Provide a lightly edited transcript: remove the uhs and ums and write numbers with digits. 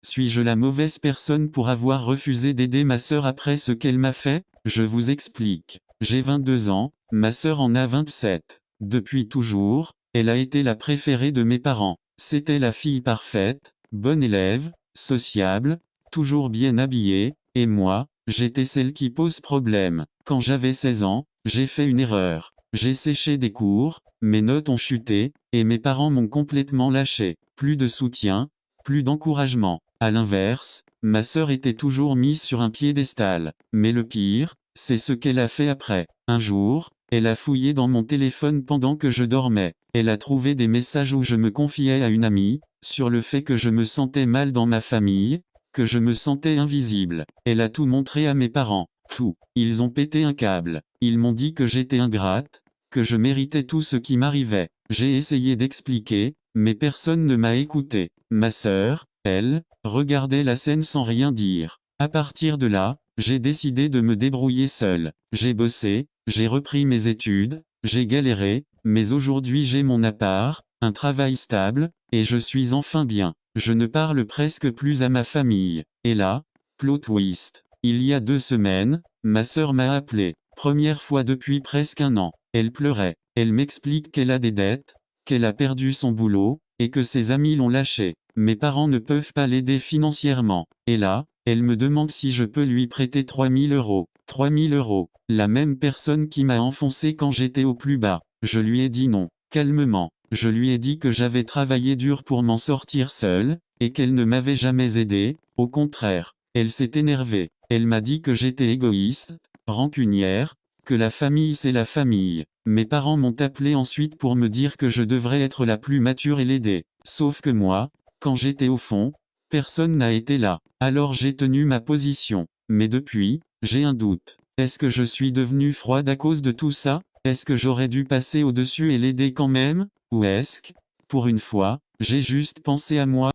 Suis-je la mauvaise personne pour avoir refusé d'aider ma sœur après ce qu'elle m'a fait? Je vous explique. J'ai 22 ans, ma sœur en a 27. Depuis toujours, elle a été la préférée de mes parents. C'était la fille parfaite, bonne élève, sociable, toujours bien habillée, et moi, j'étais celle qui pose problème. Quand j'avais 16 ans, j'ai fait une erreur. J'ai séché des cours, mes notes ont chuté, et mes parents m'ont complètement lâché. Plus de soutien, plus d'encouragement. À l'inverse, ma sœur était toujours mise sur un piédestal. Mais le pire, c'est ce qu'elle a fait après. Un jour, elle a fouillé dans mon téléphone pendant que je dormais. Elle a trouvé des messages où je me confiais à une amie, sur le fait que je me sentais mal dans ma famille, que je me sentais invisible. Elle a tout montré à mes parents. Tout. Ils ont pété un câble. Ils m'ont dit que j'étais ingrate, que je méritais tout ce qui m'arrivait. J'ai essayé d'expliquer, mais personne ne m'a écouté. Ma sœur, elle, regardait la scène sans rien dire. À partir de là, j'ai décidé de me débrouiller seul. J'ai bossé, j'ai repris mes études, j'ai galéré, mais aujourd'hui j'ai mon appart, un travail stable, et je suis enfin bien. Je ne parle presque plus à ma famille. Et là, plot twist. Il y a 2 semaines, ma sœur m'a appelé. Première fois depuis presque un an. Elle pleurait. Elle m'explique qu'elle a des dettes, qu'elle a perdu son boulot, et que ses amis l'ont lâchée. Mes parents ne peuvent pas l'aider financièrement. Et là, elle me demande si je peux lui prêter 3000 euros. 3000 euros. La même personne qui m'a enfoncé quand j'étais au plus bas. Je lui ai dit non, calmement. Je lui ai dit que j'avais travaillé dur pour m'en sortir seul, et qu'elle ne m'avait jamais aidé, au contraire. Elle s'est énervée. Elle m'a dit que j'étais égoïste, rancunière, que la famille c'est la famille. Mes parents m'ont appelé ensuite pour me dire que je devrais être la plus mature et l'aider. Sauf que moi, quand j'étais au fond, personne n'a été là. Alors j'ai tenu ma position. Mais depuis, j'ai un doute. Est-ce que je suis devenue froide à cause de tout ça? Est-ce que j'aurais dû passer au-dessus et l'aider quand même? Ou est-ce que, pour une fois, j'ai juste pensé à moi?